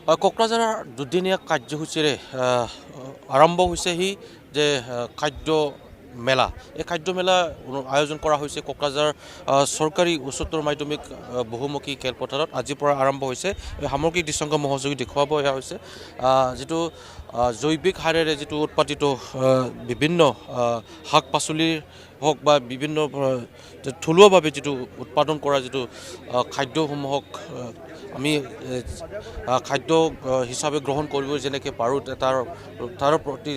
কোকৰাঝাৰৰ দুদিনীয়া কাৰ্যসূচীৰে আৰম্ভ হৈছেহি যে খাদ্য মেলা। এই খাদ্য মেলা আয়োজন কৰা হৈছে কোকৰাঝাৰ চৰকাৰী উচ্চতৰ মাধ্যমিক বহুমুখী খেলপথাৰত। আজিৰ পৰা আৰম্ভ হৈছে। এই সামগ্ৰিক দৃশ্যংগ মহোযোগী দেখুৱাব এয়া হৈছে যিটো জৈৱিক সাৰেৰে যিটো উৎপাদিত বিভিন্ন শাক পাচলিৰ হওক বা বিভিন্ন থলুৱাভাৱে যিটো উৎপাদন কৰা যিটো খাদ্যসমূহক আমি খাদ্য হিচাপে গ্ৰহণ কৰিব যেনেকৈ পাৰোঁ তাৰ প্ৰতি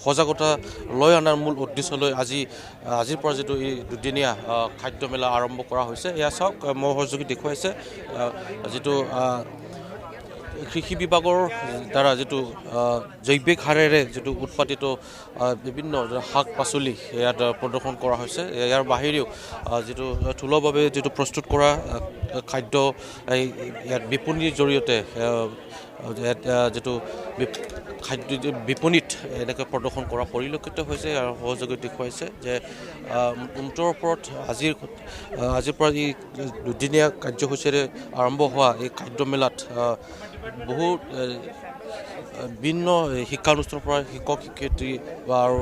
সজাগতা লৈ অনাৰ মূল উদ্দেশ্যলৈ আজিৰ পৰা যিটো এই দুদিনীয়া খাদ্য মেলা আৰম্ভ কৰা হৈছে। এয়া চাওক মহোযোগী দেখুৱাইছে যিটো কৃষি বিভাগৰ দ্বাৰা যিটো জৈৱিক সাৰেৰে যিটো উৎপাদিত বিভিন্ন শাক পাচলি ইয়াত প্ৰদৰ্শন কৰা হৈছে। ইয়াৰ বাহিৰেও যিটো থলুৱাভাৱে যিটো প্ৰস্তুত কৰা খাদ্য ইয়াত বিপণীৰ জৰিয়তে যিটো খাদ্য বিপণীত এনেকৈ প্ৰদৰ্শন কৰা পৰিলক্ষিত হৈছে আৰু সহযোগী দেখুৱাইছে যে মুঠৰ ওপৰত আজিৰ পৰা এই দুদিনীয়া কাৰ্যসূচীৰে আৰম্ভ হোৱা এই খাদ্য মেলাত বহুত ভিন্ন শিক্ষানুষ্ঠানৰ পৰা শিক্ষক শিক্ষয়িত্ৰী আৰু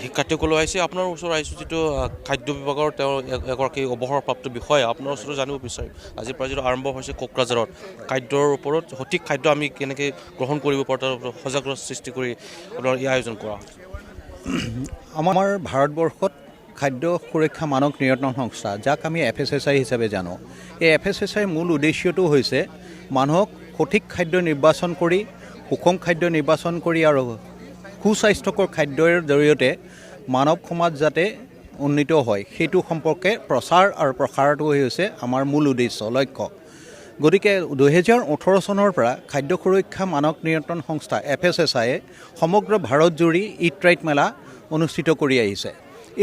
শিক্ষাৰ্থীসকলো আহিছে। আপোনাৰ ওচৰত আহিছোঁ যিটো খাদ্য বিভাগৰ তেওঁ এগৰাকী অৱসৰপ্ৰাপ্ত বিষয়া। আপোনাৰ ওচৰত জানিব বিচাৰিম আজিৰ পৰা যিটো আৰম্ভ হৈছে কোকৰাঝাৰত খাদ্যৰ ওপৰত সঠিক খাদ্য আমি কেনেকৈ গ্ৰহণ কৰিব পাৰোঁ তাৰ ওপৰত সজাগতা সৃষ্টি কৰি আপোনাৰ এই আয়োজন কৰা হৈছে। আমাৰ ভাৰতবৰ্ষত খাদ্য সুৰক্ষা মানক নিয়ন্ত্ৰণ সংস্থা, যাক আমি FSSAI হিচাপে জানো, এই FSSAIৰ মূল উদ্দেশ্যটো হৈছে মানুহক সঠিক খাদ্য নিৰ্বাচন কৰি, সুষম খাদ্য নিৰ্বাচন কৰি আৰু সুস্বাস্থ্যকৰ খাদ্যৰ জৰিয়তে মানৱ সমাজ যাতে উন্নীত হয় সেইটো সম্পৰ্কে প্ৰচাৰ আৰু প্ৰসাৰটো হৈছে আমাৰ মূল উদ্দেশ্য লক্ষ্য। গতিকে 2018 চনৰ পৰা খাদ্য সুৰক্ষা মানক নিয়ন্ত্ৰণ সংস্থা FSSAIয়ে সমগ্ৰ ভাৰতজুৰি ইট ৰাইট মেলা অনুষ্ঠিত কৰি আহিছে।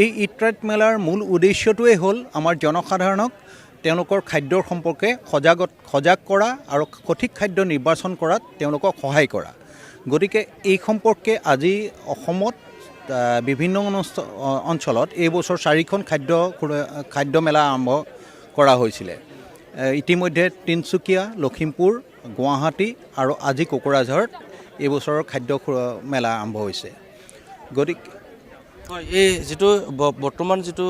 এই ইট ৰাইট মেলাৰ মূল উদ্দেশ্যটোৱে হ'ল আমাৰ জনসাধাৰণক তেওঁলোকৰ খাদ্যৰ সম্পৰ্কে সজাগ কৰা আৰু সঠিক খাদ্য নিৰ্বাচন কৰাত তেওঁলোকক সহায় কৰা। গতিকে এই সম্পৰ্কে আজি অসমত বিভিন্ন অঞ্চলত এই বছৰ 4খন খাদ্য মেলা আৰম্ভ কৰা হৈছিলে। ইতিমধ্যে তিনিচুকীয়া, লখিমপুৰ, গুৱাহাটী আৰু আজি কোকৰাঝাৰত এই বছৰৰ খাদ্য মেলা আৰম্ভ হৈছে। গতিকে এই যিটো বৰ্তমান যিটো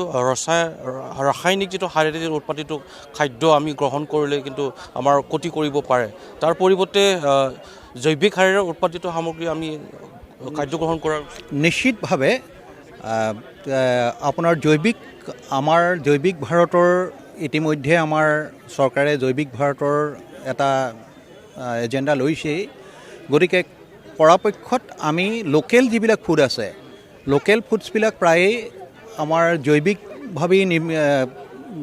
ৰাসায়নিক যিটো সাৰেৰে উৎপাদিত খাদ্য আমি গ্ৰহণ কৰিলে কিন্তু আমাৰ ক্ষতি কৰিব পাৰে, তাৰ পৰিৱৰ্তে জৈৱিক সাৰেৰে উৎপাদিত সামগ্ৰী আমি খাদ্য গ্ৰহণ কৰাৰ নিশ্চিতভাৱে আপোনাৰ আমাৰ জৈৱিক ভাৰতৰ ইতিমধ্যে আমাৰ চৰকাৰে জৈৱিক ভাৰতৰ এটা এজেণ্ডা লৈছেই। গতিকে পৰাপক্ষত আমি লোকেল যিবিলাক ফুড আছে, লোকেল ফুডছবিলাক প্ৰায়েই আমাৰ জৈৱিকভাৱেই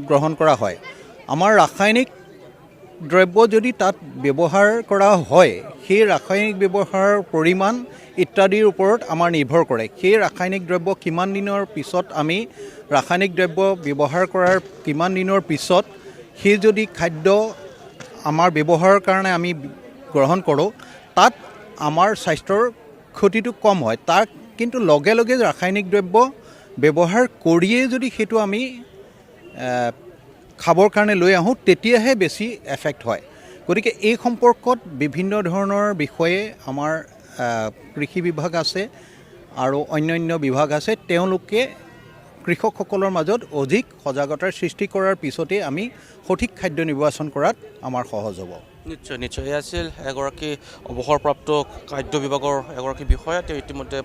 গ্ৰহণ কৰা হয়। আমাৰ ৰাসায়নিক দ্ৰব্য যদি তাত ব্যৱহাৰ কৰা হয়, সেই ৰাসায়নিক ব্যৱহাৰৰ পৰিমাণ ইত্যাদিৰ ওপৰত আমাৰ নিৰ্ভৰ কৰে। সেই ৰাসায়নিক দ্ৰব্য কিমান দিনৰ পিছত আমি ৰাসায়নিক দ্ৰব্য ব্যৱহাৰ কৰাৰ কিমান দিনৰ পিছত সেই যদি খাদ্য আমাৰ ব্যৱহাৰৰ কাৰণে আমি গ্ৰহণ কৰোঁ, তাত আমাৰ স্বাস্থ্যৰ ক্ষতিটো কম হয়। তাক কিন্তু লগে লগে ৰাসায়নিক দ্ৰব্য ব্যৱহাৰ কৰিয়েই যদি সেইটো আমি খাবৰ কাৰণে লৈ আহোঁ, তেতিয়াহে বেছি এফেক্ট হয়। গতিকে এই সম্পৰ্কত বিভিন্ন ধৰণৰ বিষয়ে আমাৰ কৃষি বিভাগ আছে আৰু অন্যান্য বিভাগ আছে। তেওঁলোকে কৃষকসকলৰ মাজত অধিক সজাগতাৰ সৃষ্টি কৰাৰ পিছতেই আমি সঠিক খাদ্য নিৰ্বাচন কৰাত আমাৰ সহজ হ'ব। নিশ্চয় নিশ্চয়। এয়া আছিল এগৰাকী অৱসৰপ্ৰাপ্ত খাদ্য বিভাগৰ এগৰাকী বিষয়া। তেওঁ ইতিমধ্যে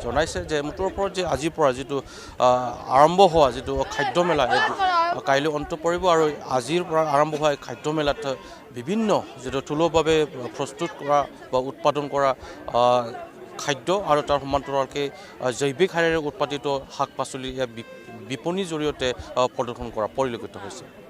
জনাইছে যে মুঠৰ ওপৰত যে আজিৰ পৰা যিটো আৰম্ভ হোৱা যিটো খাদ্য মেলা কাইলৈ অন্ত পৰিব আৰু আজিৰ পৰা আৰম্ভ হোৱা এই খাদ্য মেলাত বিভিন্ন যিটো থলুৱাভাৱে প্ৰস্তুত কৰা বা উৎপাদন কৰা খাদ্য আৰু তাৰ সমান্তৰালকৈ জৈৱিক সাৰেৰে উৎপাদিত শাক পাচলি বিপণীৰ জৰিয়তে প্ৰদৰ্শন কৰা পৰিলক্ষিত হৈছে।